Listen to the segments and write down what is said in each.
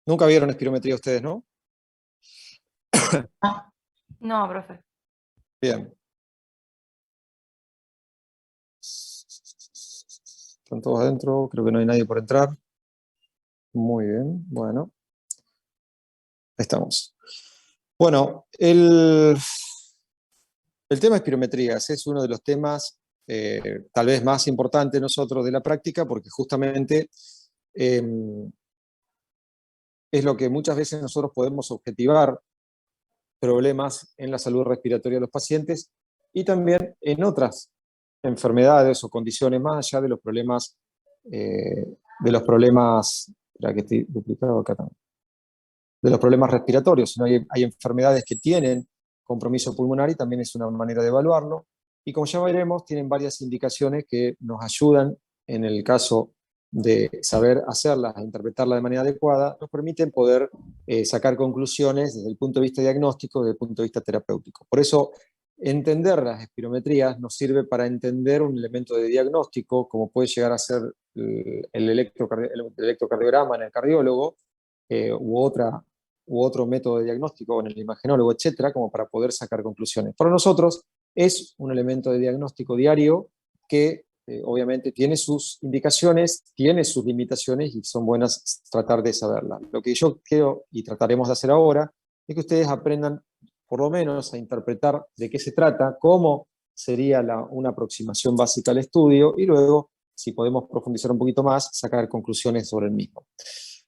Nunca vieron espirometría ustedes, ¿no? No, profe. Bien. Están todos adentro, creo que no hay nadie por entrar. Muy bien, bueno. Ahí estamos. Bueno, el tema espirometrías es uno de los temas tal vez más importantes nosotros de la práctica, porque justamente es lo que muchas veces nosotros podemos objetivar problemas en la salud respiratoria de los pacientes y también en otras enfermedades o condiciones más allá de los problemas, espera que estoy duplicado acá también, de los problemas respiratorios, sino hay enfermedades que tienen compromiso pulmonar y también es una manera de evaluarlo. Y como ya veremos, tienen varias indicaciones que nos ayudan en el caso de saber hacerlas, interpretarlas de manera adecuada, nos permiten poder sacar conclusiones desde el punto de vista diagnóstico, desde el punto de vista terapéutico. Por eso, entender las espirometrías nos sirve para entender un elemento de diagnóstico, como puede llegar a ser el electrocardiograma en el cardiólogo, u otro método de diagnóstico en el imagenólogo, etcétera, como para poder sacar conclusiones. Para nosotros es un elemento de diagnóstico diario que obviamente tiene sus indicaciones, tiene sus limitaciones y son buenas tratar de saberlas. Lo que yo quiero y trataremos de hacer ahora es que ustedes aprendan por lo menos a interpretar de qué se trata, cómo sería una aproximación básica al estudio y luego, si podemos profundizar un poquito más, sacar conclusiones sobre el mismo.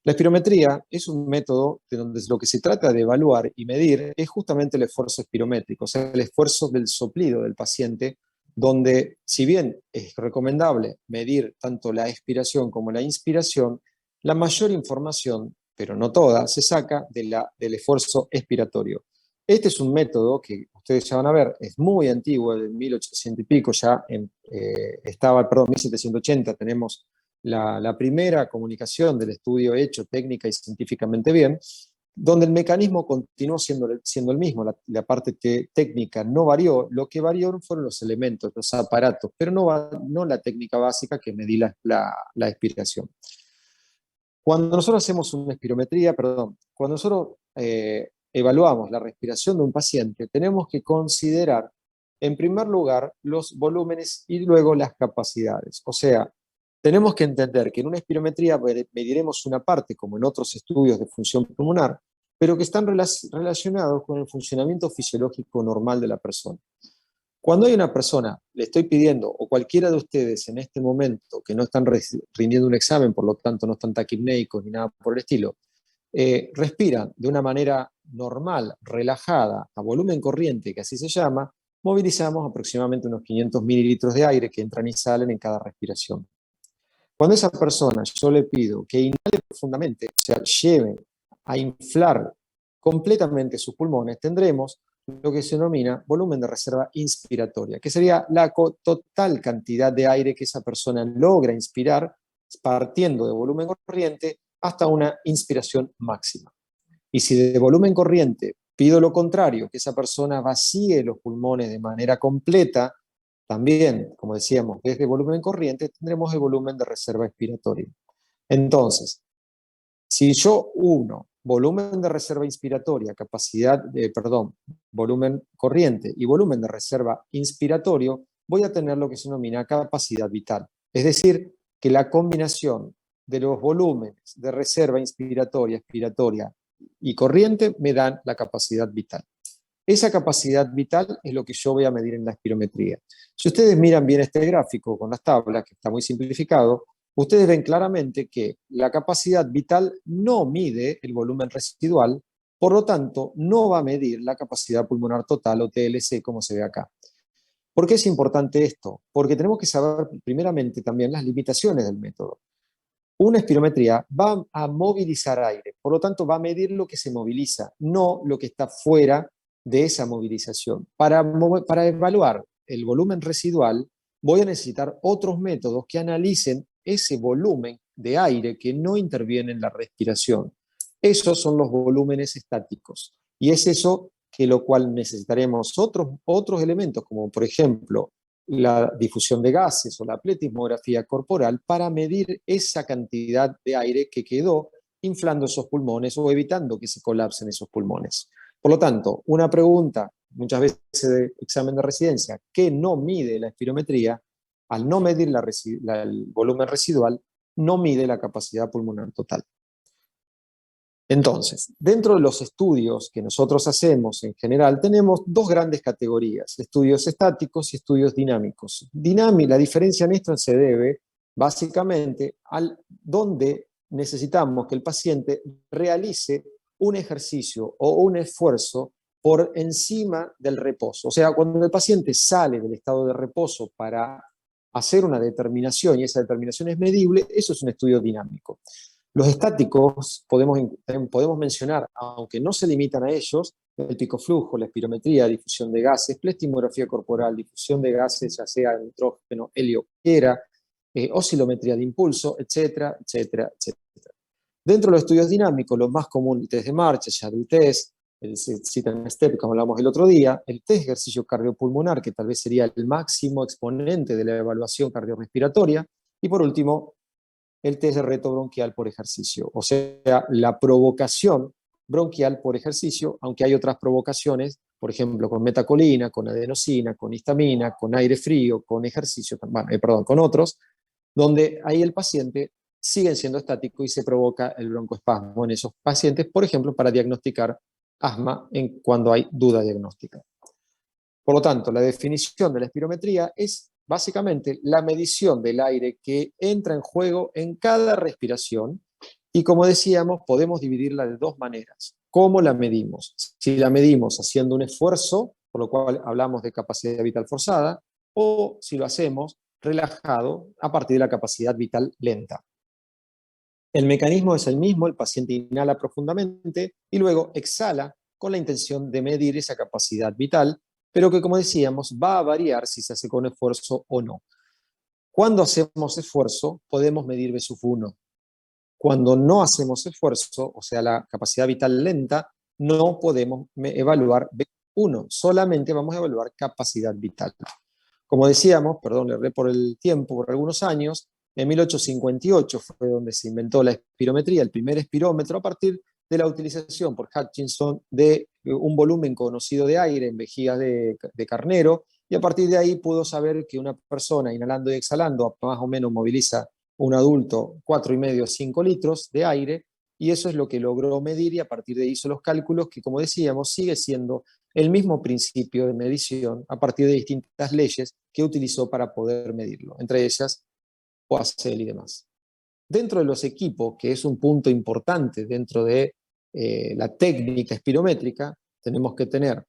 La espirometría es un método de donde lo que se trata de evaluar y medir es justamente el esfuerzo espirométrico, o sea, el esfuerzo del soplido del paciente, donde si bien es recomendable medir tanto la expiración como la inspiración, la mayor información, pero no toda, se saca del esfuerzo expiratorio. Este es un método que ustedes ya van a ver, es muy antiguo, del 1800 y pico, estaba, perdón, 1780, tenemos la primera comunicación del estudio hecho técnica y científicamente bien, donde el mecanismo continuó siendo el mismo, la parte técnica no varió, lo que varió fueron los elementos, los aparatos, pero no la técnica básica que medí la expiración. Cuando nosotros hacemos una espirometría, cuando nosotros evaluamos la respiración de un paciente, tenemos que considerar, en primer lugar, los volúmenes y luego las capacidades. O sea, tenemos que entender que en una espirometría mediremos una parte, como en otros estudios de función pulmonar, pero que están relacionados con el funcionamiento fisiológico normal de la persona. Cuando hay una persona, le estoy pidiendo, o cualquiera de ustedes en este momento, que no están rindiendo un examen, por lo tanto no están taquipnéicos ni nada por el estilo, respiran de una manera normal, relajada, a volumen corriente, que así se llama, movilizamos aproximadamente unos 500 mililitros de aire que entran y salen en cada respiración. Cuando esa persona yo le pido que inhale profundamente, o sea, lleve a inflar completamente sus pulmones, tendremos lo que se denomina volumen de reserva inspiratoria, que sería la total cantidad de aire que esa persona logra inspirar partiendo de volumen corriente hasta una inspiración máxima. Y si de volumen corriente pido lo contrario, que esa persona vacíe los pulmones de manera completa, también, como decíamos, desde volumen corriente tendremos el volumen de reserva expiratoria. Entonces, si yo uno volumen de reserva inspiratoria, volumen corriente y volumen de reserva inspiratorio, voy a tener lo que se denomina capacidad vital. Es decir, que la combinación de los volúmenes de reserva inspiratoria, expiratoria y corriente me dan la capacidad vital. Esa capacidad vital es lo que yo voy a medir en la espirometría. Si ustedes miran bien este gráfico con las tablas, que está muy simplificado, ustedes ven claramente que la capacidad vital no mide el volumen residual, por lo tanto, no va a medir la capacidad pulmonar total o TLC como se ve acá. ¿Por qué es importante esto? Porque tenemos que saber primeramente también las limitaciones del método. Una espirometría va a movilizar aire, por lo tanto va a medir lo que se moviliza, no lo que está fuera de esa movilización. Para evaluar el volumen residual, voy a necesitar otros métodos que analicen ese volumen de aire que no interviene en la respiración. Esos son los volúmenes estáticos. Y es eso que lo cual necesitaremos otros elementos, como por ejemplo la difusión de gases o la pletismografía corporal para medir esa cantidad de aire que quedó inflando esos pulmones o evitando que se colapsen esos pulmones. Por lo tanto, una pregunta muchas veces de examen de residencia que no mide la espirometría, al no medir el volumen residual, no mide la capacidad pulmonar total. Entonces, dentro de los estudios que nosotros hacemos en general, tenemos dos grandes categorías, estudios estáticos y estudios dinámicos. La diferencia en esto se debe básicamente al donde necesitamos que el paciente realice un ejercicio o un esfuerzo por encima del reposo. O sea, cuando el paciente sale del estado de reposo para hacer una determinación y esa determinación es medible, eso es un estudio dinámico. Los estáticos podemos mencionar, aunque no se limitan a ellos, el picoflujo, la espirometría, difusión de gases, plethysmografía corporal, difusión de gases, ya sea nitrógeno, helio, quiera, oscilometría de impulso, etcétera, etcétera, etcétera. Dentro de los estudios dinámicos, los más comunes, el test de marcha, shadow test, el sit and step, como hablamos el otro día, el test de ejercicio cardiopulmonar, que tal vez sería el máximo exponente de la evaluación cardiorrespiratoria, y por último, el test de reto bronquial por ejercicio, o sea, la provocación bronquial por ejercicio, aunque hay otras provocaciones, por ejemplo, con metacolina, con adenosina, con histamina, con aire frío, con ejercicio, con otros, donde ahí el paciente sigue siendo estático y se provoca el broncoespasmo en esos pacientes, por ejemplo, para diagnosticar asma cuando hay duda diagnóstica. Por lo tanto, la definición de la espirometría es básicamente la medición del aire que entra en juego en cada respiración y, como decíamos, podemos dividirla de dos maneras. ¿Cómo la medimos? Si la medimos haciendo un esfuerzo, por lo cual hablamos de capacidad vital forzada, o si lo hacemos relajado a partir de la capacidad vital lenta. El mecanismo es el mismo, el paciente inhala profundamente y luego exhala con la intención de medir esa capacidad vital, pero que, como decíamos, va a variar si se hace con esfuerzo o no. Cuando hacemos esfuerzo, podemos medir BSUF-1. Cuando no hacemos esfuerzo, o sea, la capacidad vital lenta, no podemos evaluar BSUF-1, solamente vamos a evaluar capacidad vital. Como decíamos, perdón, le erré por el tiempo, por algunos años, en 1858 fue donde se inventó la espirometría, el primer espirómetro, a partir de la utilización por Hutchinson de un volumen conocido de aire en vejigas de carnero, y a partir de ahí pudo saber que una persona inhalando y exhalando más o menos moviliza un adulto 4,5 a 5 litros de aire, y eso es lo que logró medir, y a partir de ahí hizo los cálculos que, como decíamos, sigue siendo el mismo principio de medición a partir de distintas leyes que utilizó para poder medirlo, entre ellas OACL y demás. Dentro de los equipos, que es un punto importante dentro de la técnica espirométrica, tenemos que tener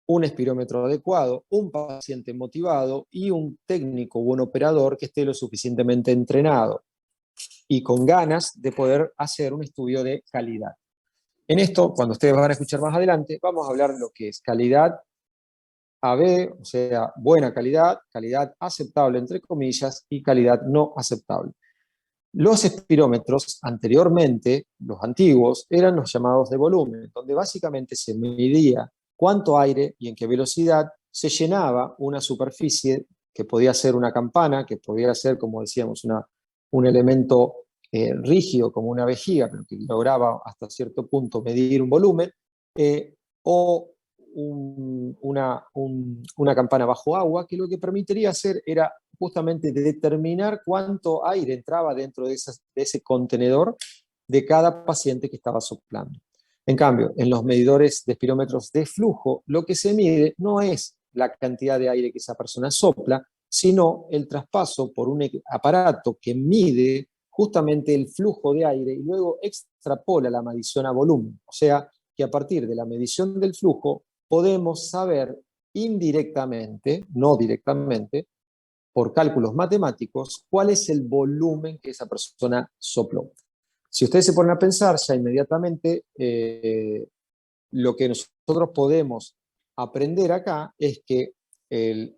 un espirómetro adecuado, un paciente motivado y un técnico o un operador que esté lo suficientemente entrenado y con ganas de poder hacer un estudio de calidad. En esto, cuando ustedes van a escuchar más adelante, vamos a hablar de lo que es calidad AB, o sea, buena calidad, calidad aceptable entre comillas y calidad no aceptable. Los espirómetros anteriormente, los antiguos, eran los llamados de volumen, donde básicamente se medía cuánto aire y en qué velocidad se llenaba una superficie que podía ser una campana, que podía ser, como decíamos, un elemento rígido como una vejiga, pero que lograba hasta cierto punto medir un volumen, o una campana bajo agua, que lo que permitiría hacer era justamente determinar cuánto aire entraba dentro de ese contenedor de cada paciente que estaba soplando. En cambio, en los medidores de espirómetros de flujo, lo que se mide no es la cantidad de aire que esa persona sopla, sino el traspaso por un aparato que mide justamente el flujo de aire y luego extrapola la medición a volumen. O sea, que a partir de la medición del flujo podemos saber indirectamente, no directamente, por cálculos matemáticos, cuál es el volumen que esa persona sopló. Si ustedes se ponen a pensar, ya inmediatamente lo que nosotros podemos aprender acá es que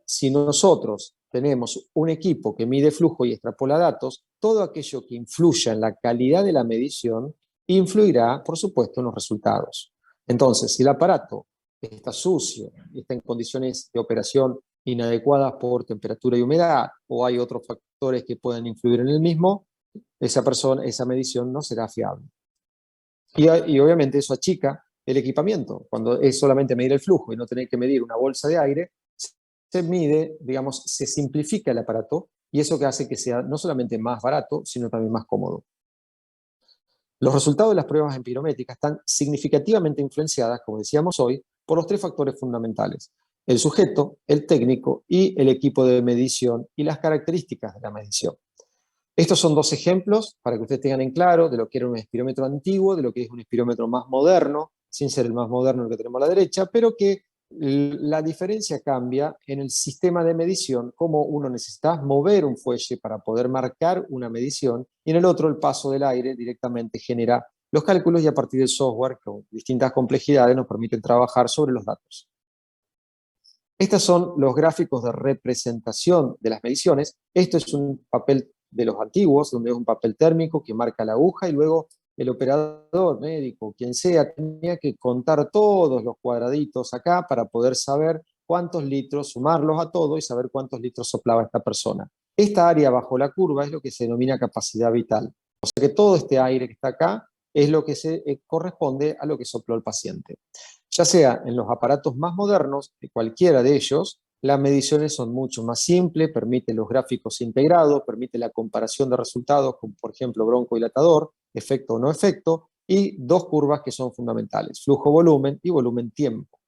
si nosotros tenemos un equipo que mide flujo y extrapola datos, todo aquello que influya en la calidad de la medición influirá, por supuesto, en los resultados. Entonces, si el aparato está sucio, está en condiciones de operación inadecuadas por temperatura y humedad, o hay otros factores que pueden influir en el mismo, esa medición no será fiable. Y obviamente eso achica el equipamiento. Cuando es solamente medir el flujo y no tener que medir una bolsa de aire, se mide, digamos, se simplifica el aparato y eso que hace que sea no solamente más barato, sino también más cómodo. Los resultados de las pruebas empirométricas están significativamente influenciadas, como decíamos hoy, por los tres factores fundamentales: el sujeto, el técnico y el equipo de medición y las características de la medición. Estos son dos ejemplos para que ustedes tengan en claro de lo que era un espirómetro antiguo, de lo que es un espirómetro más moderno, sin ser el más moderno el que tenemos a la derecha, pero que la diferencia cambia en el sistema de medición, como uno necesita mover un fuelle para poder marcar una medición, y en el otro el paso del aire directamente genera los cálculos y a partir del software con distintas complejidades nos permiten trabajar sobre los datos. Estos son los gráficos de representación de las mediciones. Esto es un papel de los antiguos, donde es un papel térmico que marca la aguja y luego el operador, médico, quien sea, tenía que contar todos los cuadraditos acá para poder saber cuántos litros, sumarlos a todo y saber cuántos litros soplaba esta persona. Esta área bajo la curva es lo que se denomina capacidad vital. O sea que todo este aire que está acá es lo que se corresponde a lo que sopló el paciente. Ya sea en los aparatos más modernos, de cualquiera de ellos, las mediciones son mucho más simples, permite los gráficos integrados, permite la comparación de resultados, como por ejemplo broncodilatador, efecto o no efecto, y dos curvas que son fundamentales: flujo-volumen y volumen-tiempo.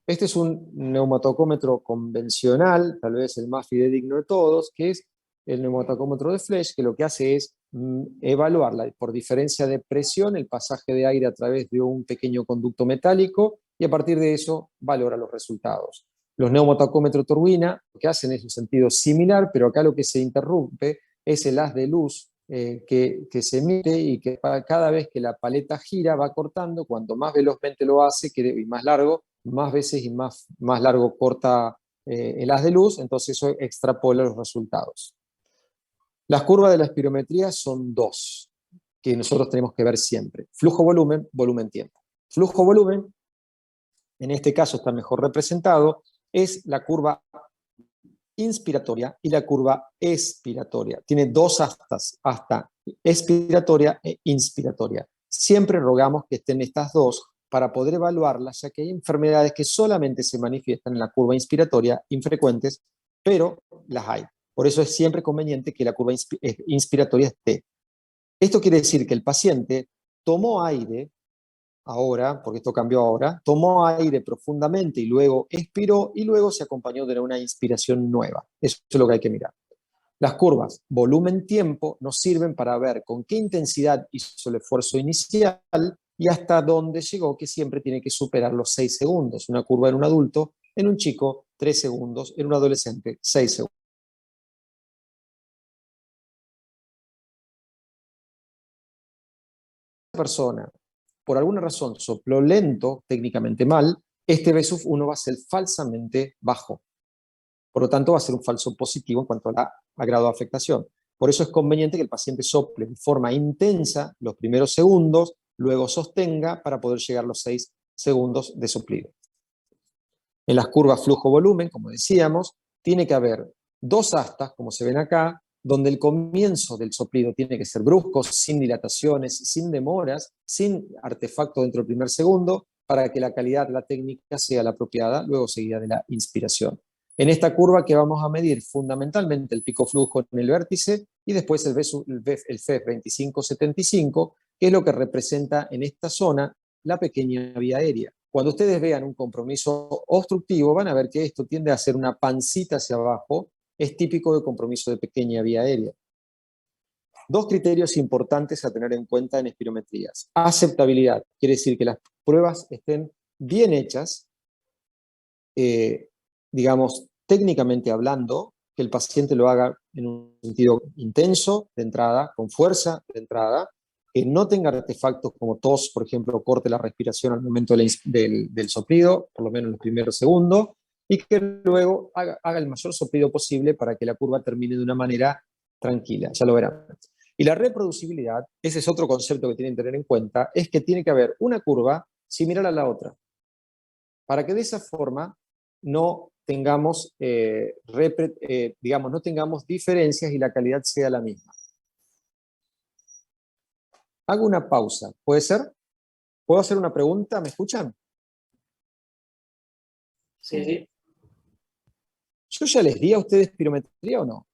Este es un neumatocómetro convencional, tal vez el más fidedigno de todos, que es el neumatocómetro de Flesch, que lo que hace es evaluar por diferencia de presión el pasaje de aire a través de un pequeño conducto metálico y a partir de eso valora los resultados. Los neumatocómetros turbina lo que hacen es un sentido similar, pero acá lo que se interrumpe es el haz de luz que se emite y que cada vez que la paleta gira va cortando. Cuanto más velozmente lo hace y más largo, más veces y más largo corta el haz de luz, entonces eso extrapola los resultados. Las curvas de la espirometría son dos, que nosotros tenemos que ver siempre: flujo-volumen, volumen-tiempo. Flujo-volumen, en este caso está mejor representado, es la curva inspiratoria y la curva expiratoria. Tiene dos astas, asta expiratoria e inspiratoria. Siempre rogamos que estén estas dos para poder evaluarlas, ya que hay enfermedades que solamente se manifiestan en la curva inspiratoria, infrecuentes, pero las hay. Por eso es siempre conveniente que la curva inspiratoria esté. Esto quiere decir que el paciente tomó aire ahora, porque esto cambió ahora, tomó aire profundamente y luego expiró y luego se acompañó de una inspiración nueva. Eso es lo que hay que mirar. Las curvas volumen-tiempo nos sirven para ver con qué intensidad hizo el esfuerzo inicial y hasta dónde llegó, que siempre tiene que superar los 6 segundos. Una curva en un adulto, en un chico 3 segundos, en un adolescente 6 segundos. Persona por alguna razón sopló lento, técnicamente mal, este B1 va a ser falsamente bajo. Por lo tanto, va a ser un falso positivo en cuanto a grado de afectación. Por eso es conveniente que el paciente sople de forma intensa los primeros segundos, luego sostenga para poder llegar a los 6 segundos de soplido. En las curvas flujo-volumen, como decíamos, tiene que haber dos astas, como se ven acá, donde el comienzo del soplido tiene que ser brusco, sin dilataciones, sin demoras, sin artefacto dentro del primer segundo, para que la calidad, la técnica sea la apropiada, luego seguida de la inspiración. En esta curva que vamos a medir fundamentalmente el pico flujo en el vértice y después el FEF 2575, que es lo que representa en esta zona la pequeña vía aérea. Cuando ustedes vean un compromiso obstructivo, van a ver que esto tiende a ser una pancita hacia abajo. Es típico de compromiso de pequeña vía aérea. Dos criterios importantes a tener en cuenta en espirometrías. Aceptabilidad, quiere decir que las pruebas estén bien hechas, digamos, técnicamente hablando, que el paciente lo haga en un sentido intenso de entrada, con fuerza de entrada, que no tenga artefactos como tos, por ejemplo, corte la respiración al momento del soplido, por lo menos en los primeros segundos, y que luego haga el mayor soplido posible para que la curva termine de una manera tranquila, ya lo verán. Y la reproducibilidad, ese es otro concepto que tienen que tener en cuenta, es que tiene que haber una curva similar a la otra, para que de esa forma no tengamos, digamos, no tengamos diferencias y la calidad sea la misma. Hago una pausa, ¿puede ser? ¿Puedo hacer una pregunta? ¿Me escuchan? Sí, sí. ¿Yo ya les di a ustedes espirometría o no?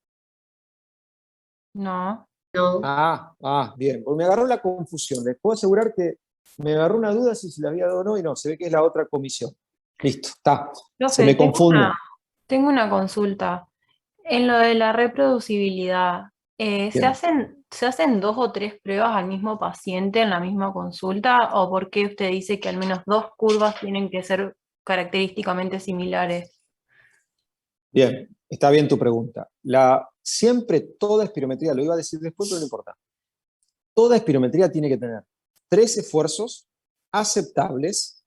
No. No. Bien, porque me agarró la confusión. Les puedo asegurar que me agarró una duda si se la había dado o no, y no, se ve que es la otra comisión. Listo, está. Se Profe, me confunde. tengo una consulta. En lo de la reproducibilidad, Bien. se hacen 2 o 3 pruebas al mismo paciente en la misma consulta? ¿O por qué usted dice que al menos 2 curvas tienen que ser característicamente similares? Bien, está bien tu pregunta. Siempre toda espirometría, lo iba a decir después, pero no importa. Toda espirometría tiene que tener 3 esfuerzos aceptables,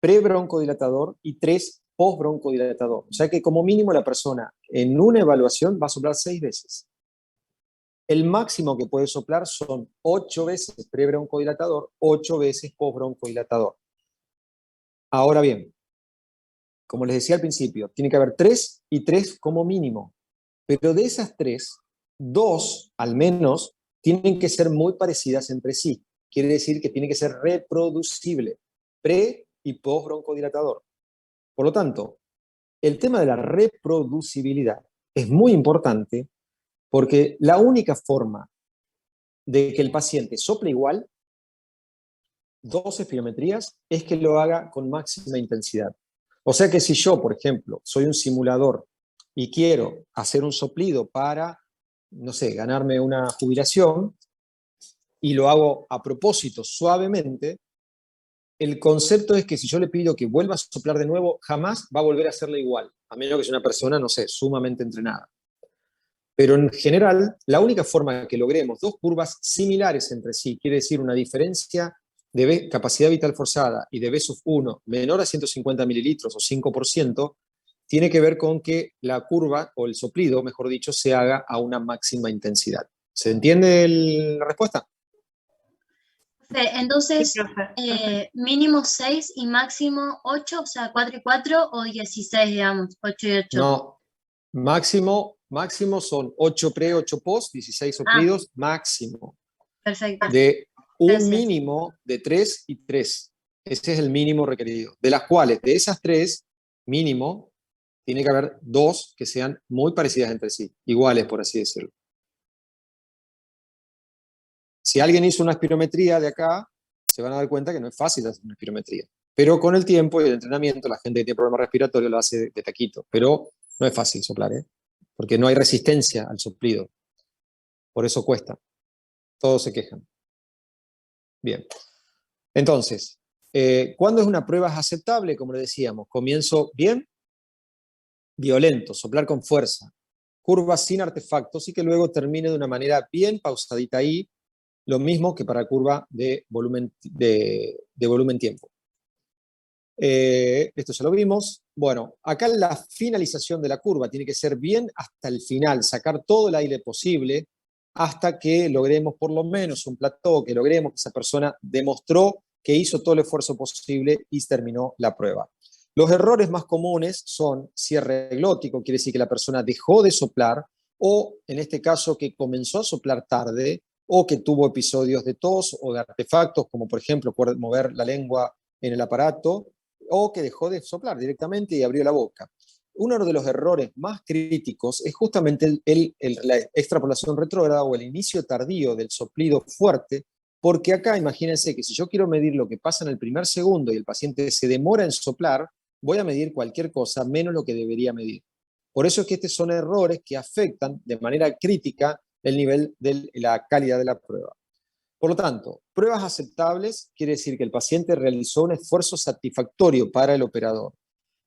pre-broncodilatador y 3 post-broncodilatador. O sea que como mínimo la persona en una evaluación va a soplar 6 veces. El máximo que puede soplar son 8 veces pre-broncodilatador, 8 veces post-broncodilatador. Ahora bien, como les decía al principio, tiene que haber 3 y 3 como mínimo. Pero de esas 3, 2 al menos tienen que ser muy parecidas entre sí. Quiere decir que tiene que ser reproducible, pre y post broncodilatador. Por lo tanto, el tema de la reproducibilidad es muy importante porque la única forma de que el paciente sople igual, 2 espirometrías, es que lo haga con máxima intensidad. O sea que si yo, por ejemplo, soy un simulador y quiero hacer un soplido para, no sé, ganarme una jubilación, y lo hago a propósito, suavemente, el concepto es que si yo le pido que vuelva a soplar de nuevo, jamás va a volver a hacerlo igual, a menos que sea una persona, no sé, sumamente entrenada. Pero en general, la única forma de que logremos 2 curvas similares entre sí, quiere decir una diferencia de capacidad vital forzada y de B sub 1 menor a 150 mililitros o 5%, tiene que ver con que la curva, o el soplido, mejor dicho, se haga a una máxima intensidad. ¿Se entiende la respuesta? Sí, Entonces, profe, perfecto. mínimo 6 y máximo 8, o sea, 4 y 4 o 16, digamos, 8 y 8. No, máximo son 8 pre, 8 post, 16 Ah, soplidos, máximo. perfecto. De un Gracias. mínimo de 3 y 3. Ese es el mínimo requerido. De las cuales, de esas 3, mínimo, tiene que haber 2 que sean muy parecidas entre sí, iguales, por así decirlo. Si alguien hizo una espirometría de acá, se van a dar cuenta que no es fácil hacer una espirometría. Pero con el tiempo y el entrenamiento, la gente que tiene problemas respiratorios lo hace de taquito. Pero no es fácil soplar, ¿eh? Porque no hay resistencia al soplido. Por eso cuesta. Todos se quejan. Bien. Entonces, ¿cuándo es una prueba aceptable? Como le decíamos, comienzo bien, violento, soplar con fuerza, curva sin artefactos y que luego termine de una manera bien pausadita ahí, lo mismo que para curva de volumen tiempo. Esto ya lo vimos. Bueno, acá la finalización de la curva tiene que ser bien hasta el final, sacar todo el aire posible hasta que logremos por lo menos un plató, que logremos que esa persona demostró que hizo todo el esfuerzo posible y terminó la prueba. Los errores más comunes son cierre glótico, quiere decir que la persona dejó de soplar, o en este caso que comenzó a soplar tarde, o que tuvo episodios de tos o de artefactos, como por ejemplo mover la lengua en el aparato, o que dejó de soplar directamente y abrió la boca. Uno de los errores más críticos es justamente la extrapolación retrógrada o el inicio tardío del soplido fuerte, porque acá imagínense que si yo quiero medir lo que pasa en el primer segundo y el paciente se demora en soplar, voy a medir cualquier cosa menos lo que debería medir. Por eso es que estos son errores que afectan de manera crítica el nivel de la calidad de la prueba. Por lo tanto, pruebas aceptables quiere decir que el paciente realizó un esfuerzo satisfactorio para el operador,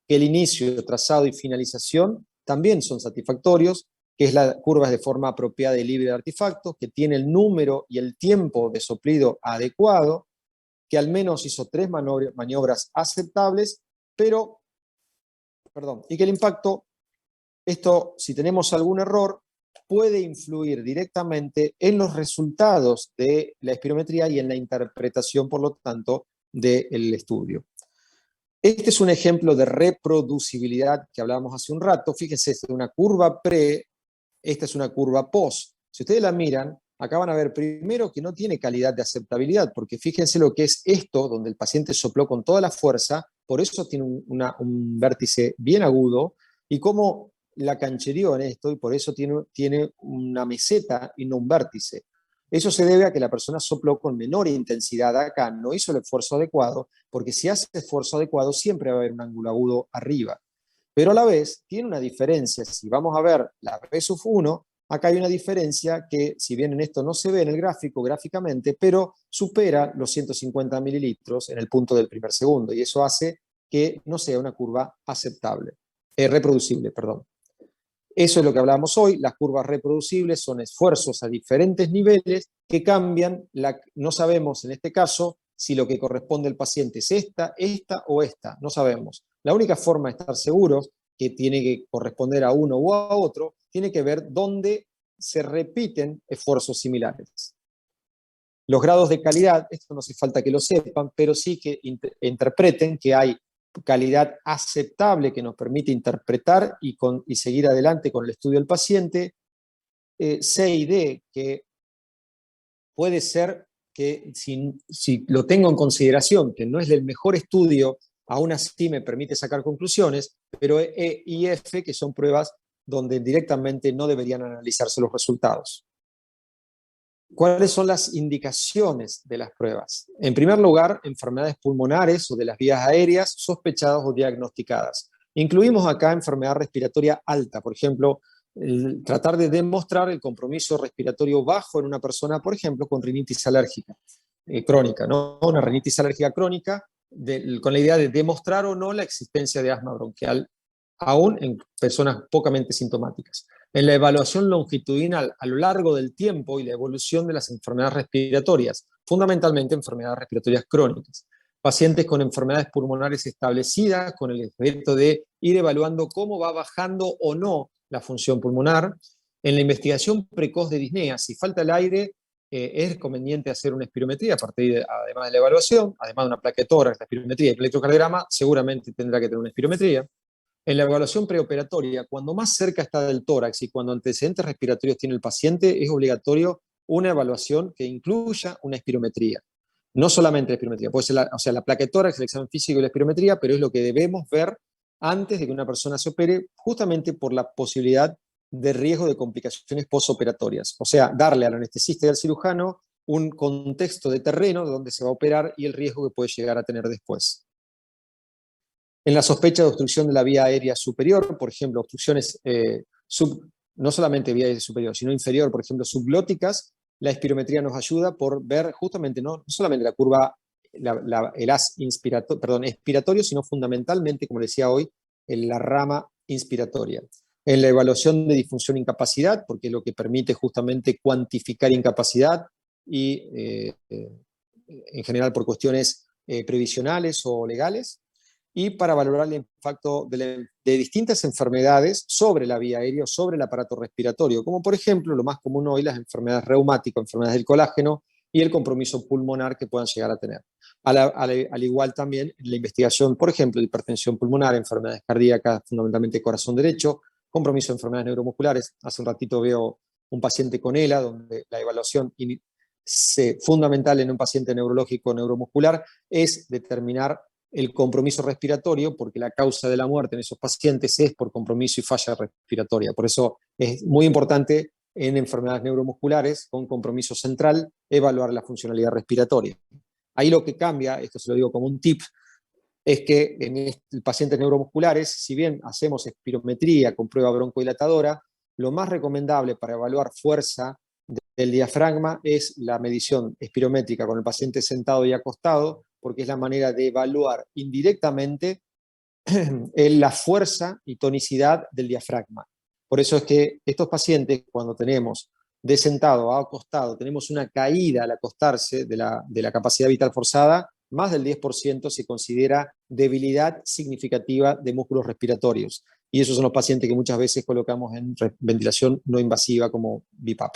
que el inicio, trazado y finalización también son satisfactorios, que es la curva de forma apropiada y libre de artefactos, que tiene el número y el tiempo de soplido adecuado, que al menos hizo 3 maniobras aceptables, y que el impacto, esto, si tenemos algún error, puede influir directamente en los resultados de la espirometría y en la interpretación, por lo tanto, del estudio. Este es un ejemplo de reproducibilidad que hablábamos hace un rato. Fíjense, esta es una curva pre, esta es una curva post. Si ustedes la miran, acá van a ver primero que no tiene calidad de aceptabilidad, porque fíjense lo que es esto, donde el paciente sopló con toda la fuerza, por eso tiene un vértice bien agudo, y cómo la canchereó en esto, y por eso tiene una meseta y no un vértice. Eso se debe a que la persona sopló con menor intensidad acá, no hizo el esfuerzo adecuado, porque si hace esfuerzo adecuado siempre va a haber un ángulo agudo arriba. Pero a la vez tiene una diferencia. Si vamos a ver la P sub 1, acá hay una diferencia que, si bien en esto no se ve en el gráfico gráficamente, pero supera los 150 mililitros en el punto del primer segundo, y eso hace que no sea una curva aceptable, reproducible, perdón. Eso es lo que hablábamos hoy. Las curvas reproducibles son esfuerzos a diferentes niveles que cambian. No sabemos en este caso si lo que corresponde al paciente es esta o esta. No sabemos. La única forma de estar seguros que tiene que corresponder a uno u a otro tiene que ver dónde se repiten esfuerzos similares. Los grados de calidad, esto no hace falta que lo sepan, pero sí que interpreten que hay calidad aceptable que nos permite interpretar y seguir adelante con el estudio del paciente. C y D, que puede ser que si lo tengo en consideración, que no es el mejor estudio, aún así me permite sacar conclusiones, pero E y F, que son pruebas donde directamente no deberían analizarse los resultados. ¿Cuáles son las indicaciones de las pruebas? En primer lugar, enfermedades pulmonares o de las vías aéreas sospechadas o diagnosticadas. Incluimos acá enfermedad respiratoria alta, por ejemplo, tratar de demostrar el compromiso respiratorio bajo en una persona, por ejemplo, con rinitis alérgica crónica, ¿no? Una rinitis alérgica crónica con la idea de demostrar o no la existencia de asma bronquial, aún en personas pocamente sintomáticas. En la evaluación longitudinal a lo largo del tiempo y la evolución de las enfermedades respiratorias, fundamentalmente enfermedades respiratorias crónicas. Pacientes con enfermedades pulmonares establecidas, con el efecto de ir evaluando cómo va bajando o no la función pulmonar. En la investigación precoz de disnea, si falta el aire, es conveniente hacer una espirometría, además de la evaluación, además de una placa de tórax, la espirometría y el electrocardiograma, seguramente tendrá que tener una espirometría. En la evaluación preoperatoria, cuando más cerca está del tórax y cuando antecedentes respiratorios tiene el paciente, es obligatorio una evaluación que incluya una espirometría. No solamente la espirometría, puede ser la placa de tórax, el examen físico y la espirometría, pero es lo que debemos ver antes de que una persona se opere, justamente por la posibilidad de riesgo de complicaciones postoperatorias. O sea, darle al anestesista y al cirujano un contexto de terreno donde se va a operar y el riesgo que puede llegar a tener después. En la sospecha de obstrucción de la vía aérea superior, por ejemplo, obstrucciones no solamente vía aérea superior, sino inferior, por ejemplo, subglóticas, la espirometría nos ayuda por ver justamente no solamente la curva, el haz expiratorio, sino fundamentalmente, como decía hoy, en la rama inspiratoria. En la evaluación de disfunción e incapacidad, porque es lo que permite justamente cuantificar incapacidad y en general por cuestiones previsionales o legales, y para valorar el impacto de distintas enfermedades sobre la vía aérea o sobre el aparato respiratorio, como por ejemplo, lo más común hoy, las enfermedades reumáticas, enfermedades del colágeno y el compromiso pulmonar que puedan llegar a tener. Al igual también la investigación, por ejemplo, de hipertensión pulmonar, enfermedades cardíacas, fundamentalmente corazón derecho, compromiso de enfermedades neuromusculares. Hace un ratito veo un paciente con ELA, donde la evaluación fundamental en un paciente neurológico neuromuscular es determinar el compromiso respiratorio, porque la causa de la muerte en esos pacientes es por compromiso y falla respiratoria. Por eso es muy importante en enfermedades neuromusculares con compromiso central evaluar la funcionalidad respiratoria. Ahí lo que cambia, esto se lo digo como un tip, es que en pacientes neuromusculares, si bien hacemos espirometría con prueba broncodilatadora, lo más recomendable para evaluar fuerza del diafragma es la medición espirométrica con el paciente sentado y acostado, porque es la manera de evaluar indirectamente la fuerza y tonicidad del diafragma. Por eso es que estos pacientes, cuando tenemos de sentado a acostado, tenemos una caída al acostarse de la capacidad vital forzada, más del 10% se considera debilidad significativa de músculos respiratorios. Y esos son los pacientes que muchas veces colocamos en ventilación no invasiva como BiPAP.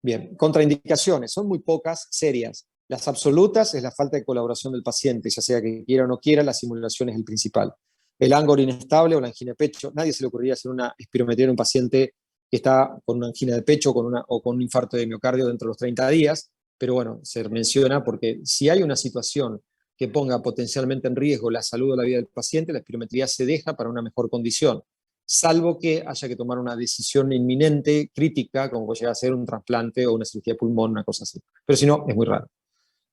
Bien, contraindicaciones, son muy pocas, serias. Las absolutas es la falta de colaboración del paciente, ya sea que quiera o no quiera, la simulación es el principal. El ángulo inestable o la angina de pecho, nadie se le ocurriría hacer una espirometría en un paciente que está con una angina de pecho o con un infarto de miocardio dentro de los 30 días, pero bueno, se menciona porque si hay una situación que ponga potencialmente en riesgo la salud o la vida del paciente, la espirometría se deja para una mejor condición, salvo que haya que tomar una decisión inminente, crítica, como puede llegar a ser un trasplante o una cirugía de pulmón, una cosa así. Pero si no, es muy raro.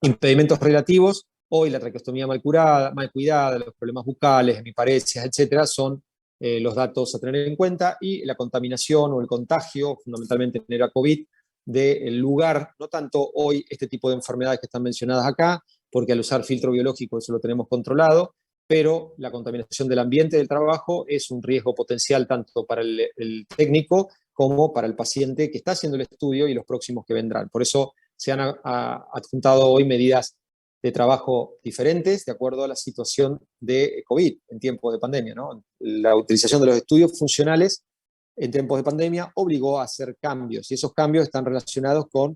Impedimentos relativos, hoy la traqueostomía mal cuidada, los problemas bucales, hemiparesias, etcétera, son los datos a tener en cuenta, y la contaminación o el contagio, fundamentalmente en era COVID, del lugar, no tanto hoy este tipo de enfermedades que están mencionadas acá, porque al usar filtro biológico eso lo tenemos controlado, pero la contaminación del ambiente del trabajo es un riesgo potencial tanto para el técnico como para el paciente que está haciendo el estudio y los próximos que vendrán. Por eso se han adjuntado hoy medidas de trabajo diferentes de acuerdo a la situación de COVID en tiempos de pandemia, ¿no? La utilización de los estudios funcionales en tiempos de pandemia obligó a hacer cambios, y esos cambios están relacionados con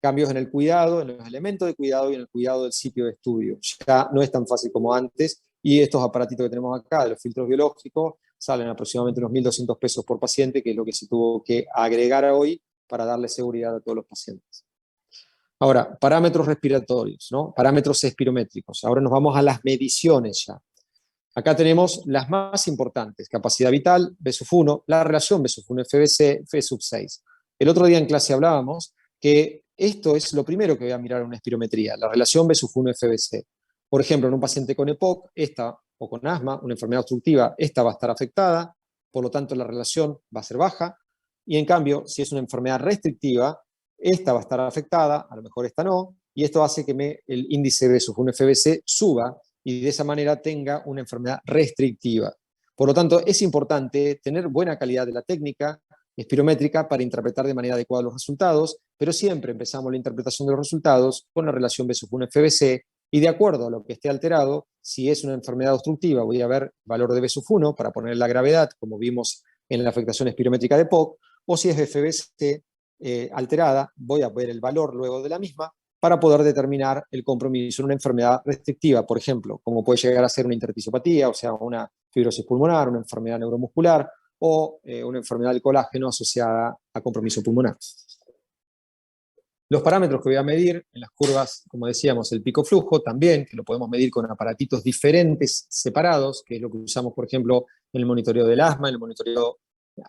cambios en el cuidado, en los elementos de cuidado y en el cuidado del sitio de estudio. Ya no es tan fácil como antes, y estos aparatitos que tenemos acá, de los filtros biológicos, salen aproximadamente unos 1.200 pesos por paciente, que es lo que se tuvo que agregar hoy para darle seguridad a todos los pacientes. Ahora, parámetros respiratorios, ¿no? Parámetros espirométricos. Ahora nos vamos a las mediciones ya. Acá tenemos las más importantes: capacidad vital, B-1, la relación B-1-FBC, F-6. El otro día en clase hablábamos que esto es lo primero que voy a mirar en una espirometría, la relación B-1-FBC. Por ejemplo, en un paciente con EPOC, o con asma, una enfermedad obstructiva, esta va a estar afectada, por lo tanto la relación va a ser baja, y en cambio, si es una enfermedad restrictiva, esta va a estar afectada, a lo mejor esta no, y esto hace que el índice B-1-FBC suba, y de esa manera tenga una enfermedad restrictiva. Por lo tanto, es importante tener buena calidad de la técnica espirométrica para interpretar de manera adecuada los resultados, pero siempre empezamos la interpretación de los resultados con la relación B-1-FBC, y de acuerdo a lo que esté alterado, si es una enfermedad obstructiva, voy a ver valor de B-1 para poner la gravedad, como vimos en la afectación espirométrica de POC, o si es FBC alterada, voy a ver el valor luego de la misma para poder determinar el compromiso en una enfermedad restrictiva, por ejemplo, como puede llegar a ser una intersticiopatía, o sea, una fibrosis pulmonar, una enfermedad neuromuscular o una enfermedad del colágeno asociada a compromiso pulmonar. Los parámetros que voy a medir en las curvas, como decíamos, el pico flujo también, que lo podemos medir con aparatitos diferentes, separados, que es lo que usamos, por ejemplo, en el monitoreo del asma, en el monitoreo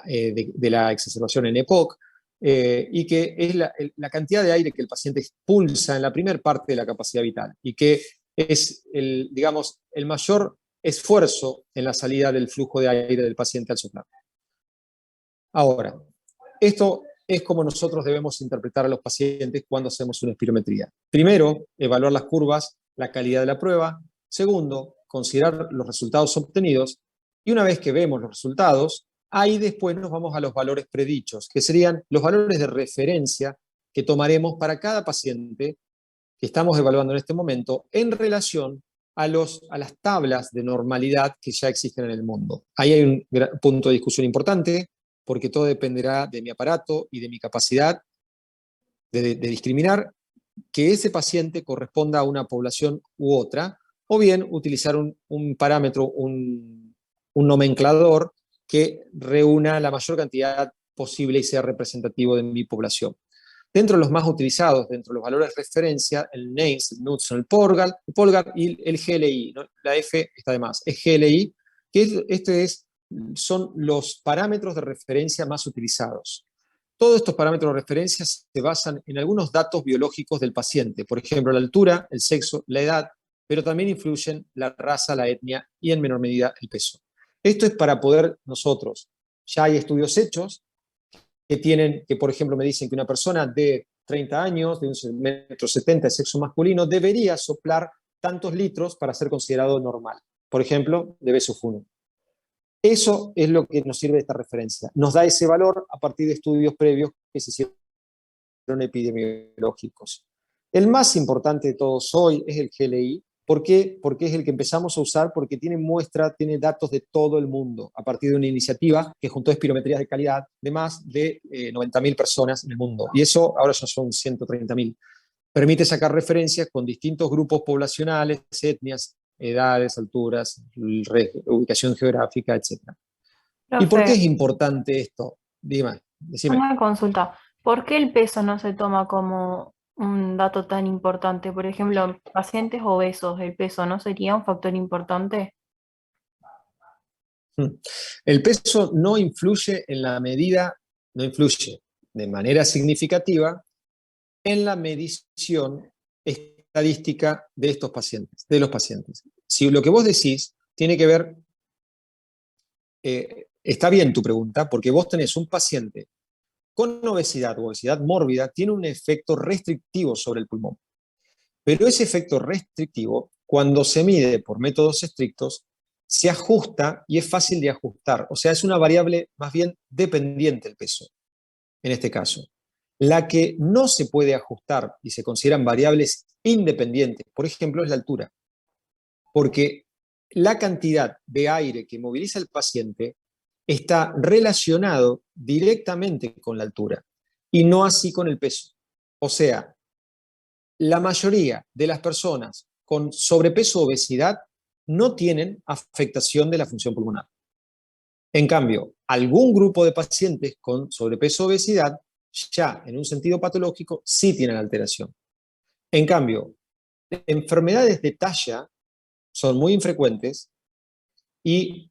de la exacerbación en EPOC, y que es la cantidad de aire que el paciente expulsa en la primera parte de la capacidad vital, y que es digamos, el mayor esfuerzo en la salida del flujo de aire del paciente al soplar. Ahora, esto es como nosotros debemos interpretar a los pacientes cuando hacemos una espirometría. Primero, evaluar las curvas, la calidad de la prueba. Segundo, considerar los resultados obtenidos. Y una vez que vemos los resultados, ahí después nos vamos a los valores predichos, que serían los valores de referencia que tomaremos para cada paciente que estamos evaluando en este momento en relación a las tablas de normalidad que ya existen en el mundo. Ahí hay un punto de discusión importante, porque todo dependerá de mi aparato y de mi capacidad de discriminar que ese paciente corresponda a una población u otra, o bien utilizar un parámetro, un nomenclador que reúna la mayor cantidad posible y sea representativo de mi población. Dentro de los más utilizados, dentro de los valores de referencia, el NAIMS, el Knudson, el POLGAR y el GLI, ¿no? La F está de más, es GLI, que son los parámetros de referencia más utilizados. Todos estos parámetros de referencia se basan en algunos datos biológicos del paciente, por ejemplo, la altura, el sexo, la edad, pero también influyen la raza, la etnia y en menor medida el peso. Esto es para poder nosotros, ya hay estudios hechos que por ejemplo, me dicen que una persona de 30 años, de 1,70 metros, de sexo masculino, debería soplar tantos litros para ser considerado normal, por ejemplo, de B-1. Eso es lo que nos sirve esta referencia. Nos da ese valor a partir de estudios previos que se hicieron epidemiológicos. El más importante de todos hoy es el GLI. ¿Por qué? Porque es el que empezamos a usar, porque tiene tiene datos de todo el mundo, a partir de una iniciativa que juntó espirometrías de calidad de más de 90.000 personas en el mundo. Y eso ahora ya son 130.000. Permite sacar referencias con distintos grupos poblacionales, etnias, edades, alturas, ubicación geográfica, etc. ¿Y por qué es importante esto? Dime. Decime. Una consulta. ¿Por qué el peso no se toma como un dato tan importante? Por ejemplo, en pacientes obesos, ¿el peso no sería un factor importante? El peso no influye en la medida, no influye de manera significativa en la medición estadística de estos pacientes, de los pacientes. Si lo que vos decís tiene que ver, está bien tu pregunta, porque vos tenés un paciente con obesidad o obesidad mórbida, tiene un efecto restrictivo sobre el pulmón. Pero ese efecto restrictivo, cuando se mide por métodos estrictos, se ajusta y es fácil de ajustar. O sea, es una variable más bien dependiente el peso, en este caso. La que no se puede ajustar y se consideran variables independientes, por ejemplo, es la altura. Porque la cantidad de aire que moviliza el paciente está relacionado directamente con la altura y no así con el peso. O sea, la mayoría de las personas con sobrepeso o obesidad no tienen afectación de la función pulmonar. En cambio, algún grupo de pacientes con sobrepeso o obesidad, ya en un sentido patológico, sí tienen alteración. En cambio, enfermedades de talla son muy infrecuentes y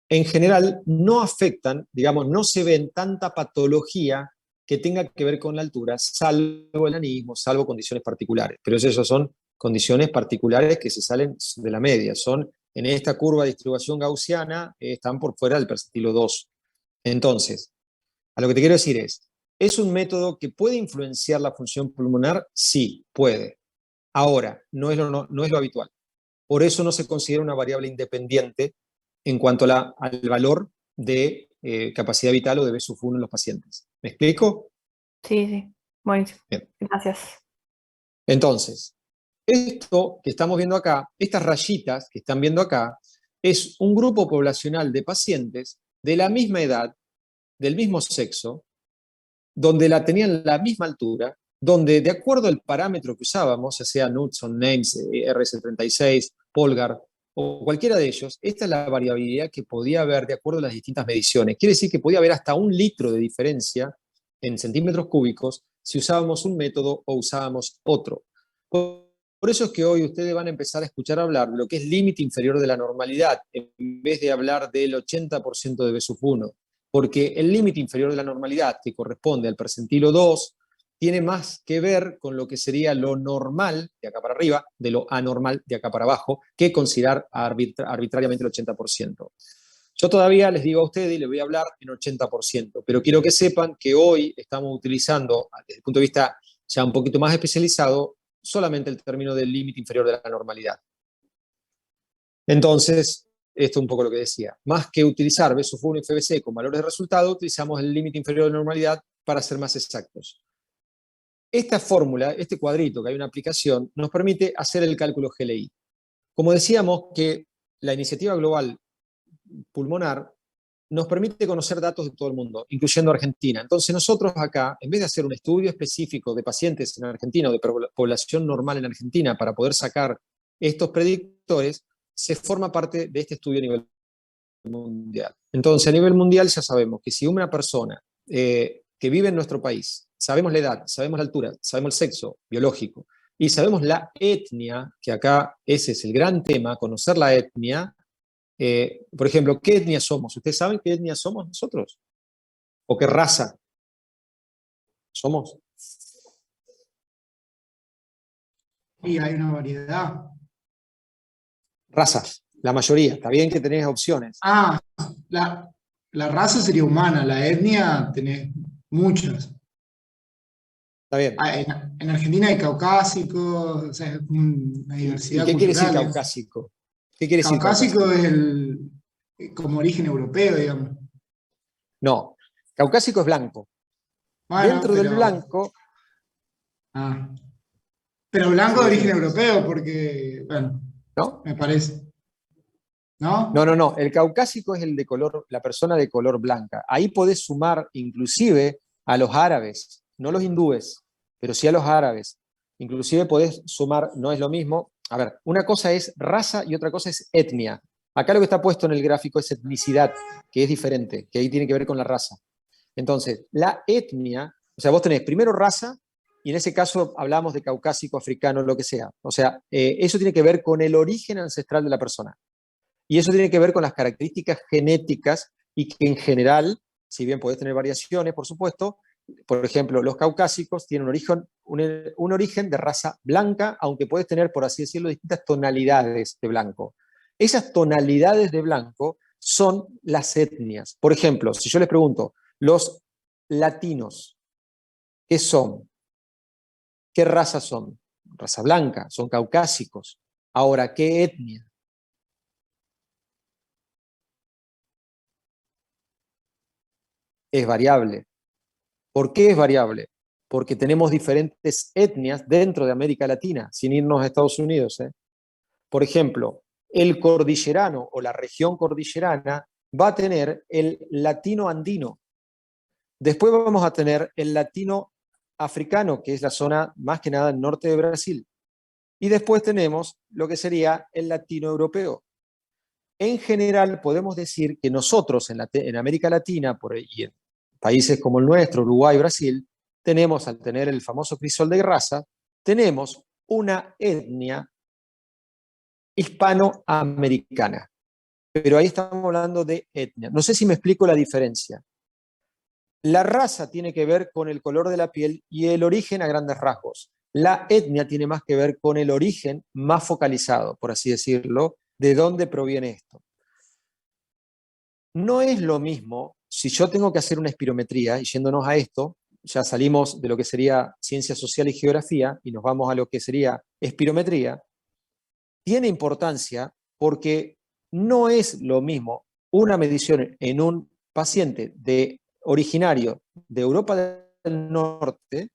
en general no afectan, digamos, no se ven tanta patología que tenga que ver con la altura, salvo el anismo, salvo condiciones particulares. Pero esas son condiciones particulares que se salen de la media, son en esta curva de distribución gaussiana, están por fuera del percentilo 2. Entonces, a lo que te quiero decir ¿es un método que puede influenciar la función pulmonar? Sí, puede. Ahora, no es lo habitual. Por eso no se considera una variable independiente en cuanto al valor de capacidad vital o de B-1 en los pacientes. ¿Me explico? Sí, sí. Buenísimo. Bien. Gracias. Entonces, esto que estamos viendo acá, estas rayitas que están viendo acá, es un grupo poblacional de pacientes de la misma edad, del mismo sexo, donde tenían la misma altura, donde de acuerdo al parámetro que usábamos, ya sea Knudson, NAMES, RS36, Polgar o cualquiera de ellos, esta es la variabilidad que podía haber de acuerdo a las distintas mediciones. Quiere decir que podía haber hasta 1 litro de diferencia en centímetros cúbicos si usábamos un método o usábamos otro. Por eso es que hoy ustedes van a empezar a escuchar hablar de lo que es límite inferior de la normalidad, en vez de hablar del 80% de B-1, porque el límite inferior de la normalidad, que corresponde al percentilo 2, tiene más que ver con lo que sería lo normal de acá para arriba, de lo anormal de acá para abajo, que considerar arbitrariamente el 80%. Yo todavía les digo a ustedes y les voy a hablar en 80%, pero quiero que sepan que hoy estamos utilizando, desde el punto de vista ya un poquito más especializado, solamente el término del límite inferior de la normalidad. Entonces, esto es un poco lo que decía. Más que utilizar B-1 y FBC con valores de resultado, utilizamos el límite inferior de la normalidad para ser más exactos. Esta fórmula, este cuadrito que hay una aplicación, nos permite hacer el cálculo GLI. Como decíamos que la iniciativa global pulmonar nos permite conocer datos de todo el mundo, incluyendo Argentina. Entonces nosotros acá, en vez de hacer un estudio específico de pacientes en Argentina o de población normal en Argentina para poder sacar estos predictores, se forma parte de este estudio a nivel mundial. Entonces, a nivel mundial ya sabemos que si una persona que vive en nuestro país, sabemos la edad, sabemos la altura, sabemos el sexo biológico y sabemos la etnia, que acá ese es el gran tema, conocer la etnia. Por ejemplo, ¿qué etnia somos? ¿Ustedes saben qué etnia somos nosotros? ¿O qué raza somos? Y hay una variedad. Razas, la mayoría. Está bien que tenés opciones. Ah, la raza sería humana, la etnia tenés muchas. Está bien. En Argentina hay caucásicos, o sea, es una diversidad ¿Y qué quiere decir cultural. caucásico? ¿Qué quiere decir Caucásico es como origen europeo, digamos. No, caucásico es blanco. Bueno, Dentro del blanco... Ah, pero blanco de Sí, origen sí. europeo, porque, bueno, ¿No? me parece. ¿No? No. El caucásico es el de color, la persona de color blanca. Ahí podés sumar inclusive a los árabes, no los hindúes, pero sí a los árabes. Inclusive podés sumar, no es lo mismo. A ver, una cosa es raza y otra cosa es etnia. Acá lo que está puesto en el gráfico es etnicidad, que es diferente, que ahí tiene que ver con la raza. Entonces, la etnia, o sea, vos tenés primero raza, y en ese caso hablamos de caucásico, africano, lo que sea. O sea, eso tiene que ver con el origen ancestral de la persona. Y eso tiene que ver con las características genéticas y que en general, si bien podés tener variaciones, por supuesto, por ejemplo, los caucásicos tienen un origen de raza blanca, aunque puedes tener, por así decirlo, distintas tonalidades de blanco. Esas tonalidades de blanco son las etnias. Por ejemplo, si yo les pregunto, los latinos, ¿qué son? ¿Qué raza son? Raza blanca, son caucásicos. Ahora, ¿qué etnia? Es variable. ¿Por qué es variable? Porque tenemos diferentes etnias dentro de América Latina, sin irnos a Estados Unidos. Por ejemplo, el cordillerano o la región cordillerana va a tener el latino andino. Después vamos a tener el latino africano, que es la zona más que nada al norte de Brasil. Y después tenemos lo que sería el latino europeo. En general, podemos decir que nosotros en América Latina y en países como el nuestro, Uruguay, Brasil, tenemos, al tener el famoso crisol de raza, tenemos una etnia hispanoamericana. Pero ahí estamos hablando de etnia. No sé si me explico la diferencia. La raza tiene que ver con el color de la piel y el origen a grandes rasgos. La etnia tiene más que ver con el origen más focalizado, por así decirlo, de dónde proviene esto. No es lo mismo si yo tengo que hacer una espirometría, y yéndonos a esto, ya salimos de lo que sería ciencia social y geografía y nos vamos a lo que sería espirometría, tiene importancia porque no es lo mismo una medición en un paciente originario de Europa del Norte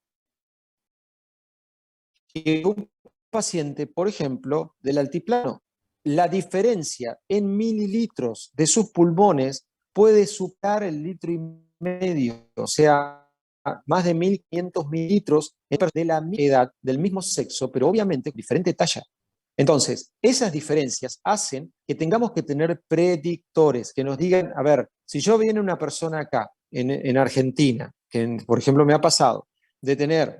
que un paciente, por ejemplo, del altiplano. La diferencia en mililitros de sus pulmones puede superar el 1,5 litros, o sea, más de 1.500 mililitros de la misma edad, del mismo sexo, pero obviamente con diferente talla. Entonces, esas diferencias hacen que tengamos que tener predictores que nos digan, a ver, si yo viene una persona acá, en Argentina, que por ejemplo me ha pasado, de tener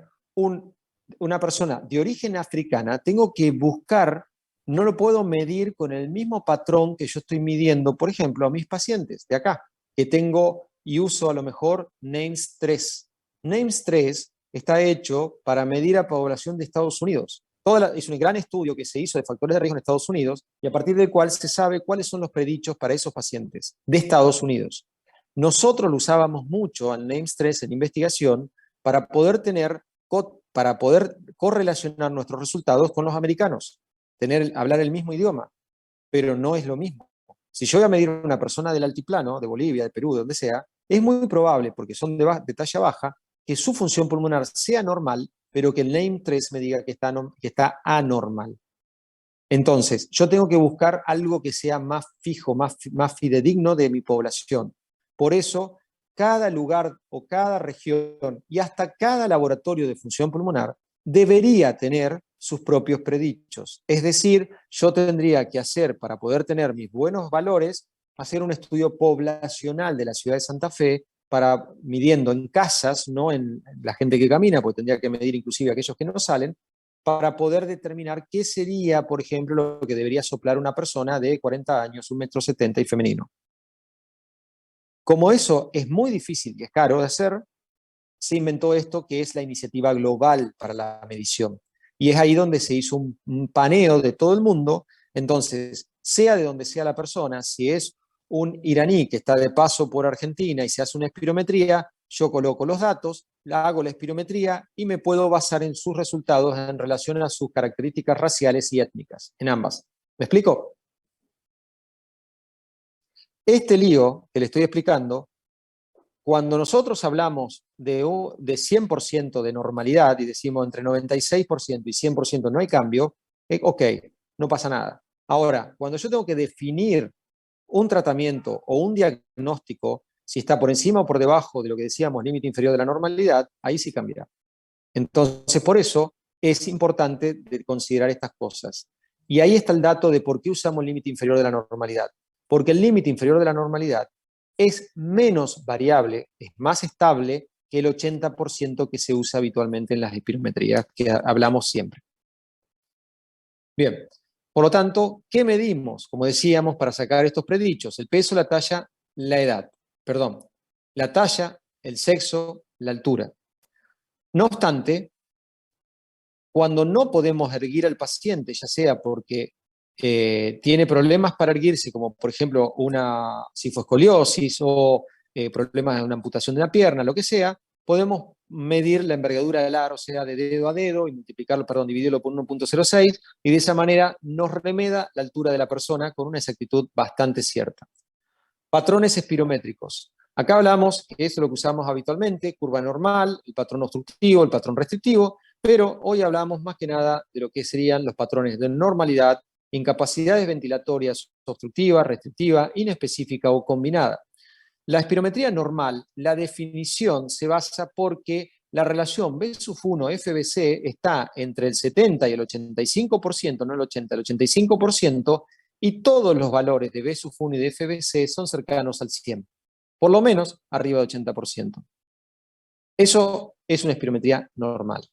una persona de origen africana, tengo que buscar, no lo puedo medir con el mismo patrón que yo estoy midiendo, por ejemplo, a mis pacientes de acá, que tengo y uso a lo mejor NAMES 3. NAMES 3 está hecho para medir a población de Estados Unidos. Es un gran estudio que se hizo de factores de riesgo en Estados Unidos y a partir del cual se sabe cuáles son los predichos para esos pacientes de Estados Unidos. Nosotros lo usábamos mucho al NAMES 3 en investigación para poder correlacionar nuestros resultados con los americanos, hablar el mismo idioma, pero no es lo mismo. Si yo voy a medir a una persona del altiplano, de Bolivia, de Perú, de donde sea, es muy probable, porque son de talla baja, que su función pulmonar sea normal, pero que el NAMES 3 me diga que está anormal. Entonces, yo tengo que buscar algo que sea más fijo, más fidedigno de mi población. Por eso, cada lugar o cada región y hasta cada laboratorio de función pulmonar debería tener sus propios predichos. Es decir, yo tendría que hacer, para poder tener mis buenos valores, hacer un estudio poblacional de la ciudad de Santa Fe, midiendo en casas, no en la gente que camina, porque tendría que medir inclusive a aquellos que no salen, para poder determinar qué sería, por ejemplo, lo que debería soplar una persona de 40 años, 1,70 m y femenino. Como eso es muy difícil y es caro de hacer, se inventó esto que es la iniciativa global para la medición. Y es ahí donde se hizo un paneo de todo el mundo. Entonces, sea de donde sea la persona, si es un iraní que está de paso por Argentina y se hace una espirometría, yo coloco los datos, hago la espirometría y me puedo basar en sus resultados en relación a sus características raciales y étnicas, en ambas. ¿Me explico? Este lío que le estoy explicando, cuando nosotros hablamos de 100% de normalidad y decimos entre 96% y 100% no hay cambio, ok, no pasa nada. Ahora, cuando yo tengo que definir un tratamiento o un diagnóstico, si está por encima o por debajo de lo que decíamos, límite inferior de la normalidad, ahí sí cambia. Entonces, por eso es importante considerar estas cosas. Y ahí está el dato de por qué usamos el límite inferior de la normalidad. Porque el límite inferior de la normalidad es menos variable, es más estable que el 80% que se usa habitualmente en las espirometrías que hablamos siempre. Bien, por lo tanto, ¿qué medimos? Como decíamos, para sacar estos predichos: el peso, la talla, la edad. Perdón, la talla, el sexo, la altura. No obstante, cuando no podemos erguir al paciente, ya sea porque tiene problemas para erguirse, como por ejemplo una cifoescoliosis o problemas de una amputación de una pierna, lo que sea, podemos medir la envergadura del aro, o sea, de dedo a dedo, y multiplicarlo, perdón, dividirlo por 1.06, y de esa manera nos remeda la altura de la persona con una exactitud bastante cierta. Patrones espirométricos. Acá hablamos, que eso es lo que usamos habitualmente: curva normal, el patrón obstructivo, el patrón restrictivo, pero hoy hablamos más que nada de lo que serían los patrones de normalidad, incapacidades ventilatorias obstructiva, restrictiva, inespecífica o combinada. La espirometría normal, la definición se basa porque la relación B/1-FBC está entre el 70 y el 85%, no el 80, el 85%, y todos los valores de B/1 y de FBC son cercanos al 100, por lo menos arriba del 80%. Eso es una espirometría normal.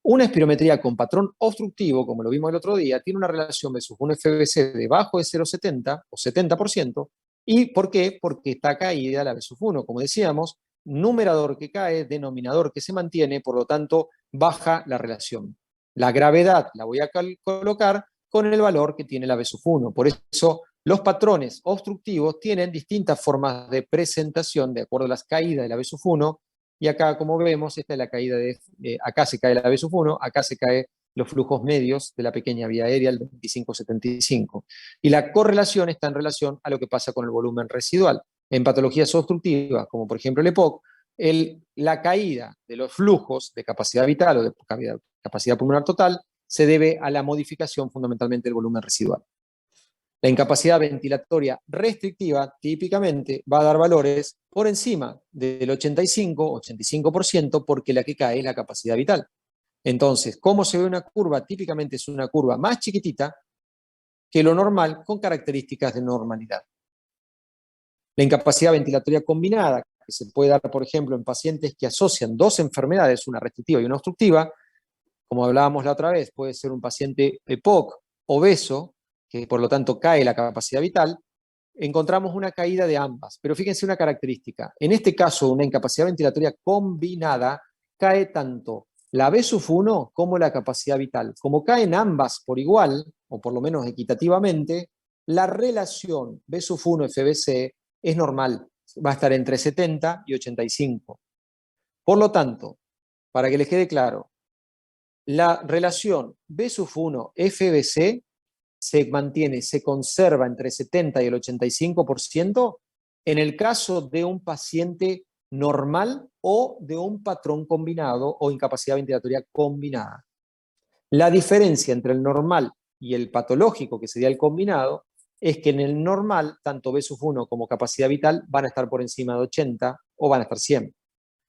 Una espirometría con patrón obstructivo, como lo vimos el otro día, tiene una relación B/1-FBC debajo de 0,70 o 70%. ¿Y por qué? Porque está caída la B/1, como decíamos, numerador que cae, denominador que se mantiene, por lo tanto, baja la relación. La gravedad la voy a colocar con el valor que tiene la B/1. Por eso, los patrones obstructivos tienen distintas formas de presentación de acuerdo a las caídas de la B/1. Y acá, como vemos, esta es la caída acá se cae la B/1, acá se caen los flujos medios de la pequeña vía aérea, el 25-75. Y la correlación está en relación a lo que pasa con el volumen residual. En patologías obstructivas, como por ejemplo el EPOC, la caída de los flujos de capacidad vital o de capacidad pulmonar total se debe a la modificación fundamentalmente del volumen residual. La incapacidad ventilatoria restrictiva típicamente va a dar valores por encima del 85% porque la que cae es la capacidad vital. Entonces, ¿cómo se ve una curva? Típicamente es una curva más chiquitita que lo normal, con características de normalidad. La incapacidad ventilatoria combinada, que se puede dar, por ejemplo, en pacientes que asocian dos enfermedades, una restrictiva y una obstructiva, como hablábamos la otra vez, puede ser un paciente EPOC obeso, que por lo tanto cae la capacidad vital, encontramos una caída de ambas. Pero fíjense una característica: en este caso, una incapacidad ventilatoria combinada, cae tanto la B/1 como la capacidad vital. Como caen ambas por igual, o por lo menos equitativamente, la relación B/1-FBC es normal, va a estar entre 70 y 85. Por lo tanto, para que les quede claro, la relación B/1-FBC se mantiene, se conserva entre 70 y el 85% en el caso de un paciente normal o de un patrón combinado o incapacidad ventilatoria combinada. La diferencia entre el normal y el patológico, que sería el combinado, es que en el normal, tanto B/1 como capacidad vital van a estar por encima de 80 o van a estar 100.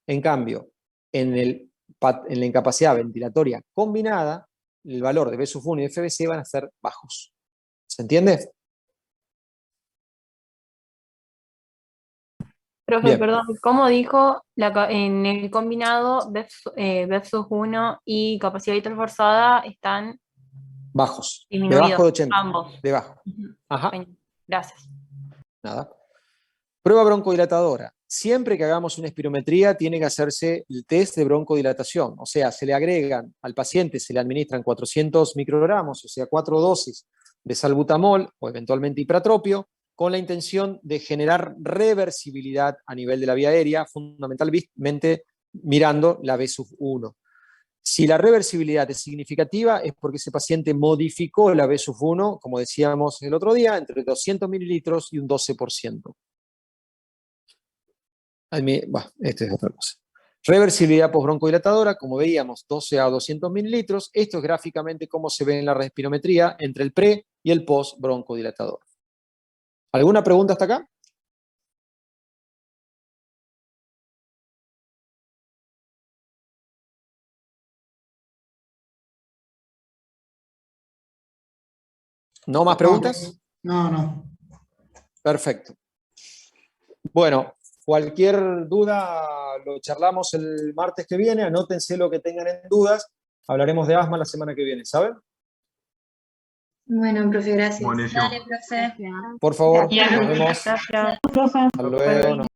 En cambio, en la incapacidad ventilatoria combinada, el valor de B/1 y de FBC van a ser bajos. ¿Se entiende? Profe, Bien. perdón, ¿cómo dijo en el combinado B/1 y capacidad vital forzada están Bajos. disminuidos? Debajo de 80. Ambos. Debajo. Ujú. Ajá. Bien, gracias. Nada. Prueba broncodilatadora. Siempre que hagamos una espirometría tiene que hacerse el test de broncodilatación. O sea, se le agregan al paciente, se le administran 400 microgramos, o sea, 4 dosis de salbutamol o eventualmente ipratropio, con la intención de generar reversibilidad a nivel de la vía aérea, fundamentalmente mirando la B/1. Si la reversibilidad es significativa es porque ese paciente modificó la B/1, como decíamos el otro día, entre 200 mililitros y un 12%. Bueno, esto es otra cosa. Reversibilidad postbroncodilatadora, como veíamos, 12 a 200 mililitros. Esto es gráficamente cómo se ve en la respirometría entre el pre y el post broncodilatador. ¿Alguna pregunta hasta acá? ¿No más preguntas? No. Perfecto. Bueno, cualquier duda lo charlamos el martes que viene, anótense lo que tengan en dudas, hablaremos de asma la semana que viene, ¿saben? Bueno, profe, gracias. Buenísimo. Dale, profe. Por favor, Bien, nos vemos. gracias. Hasta luego.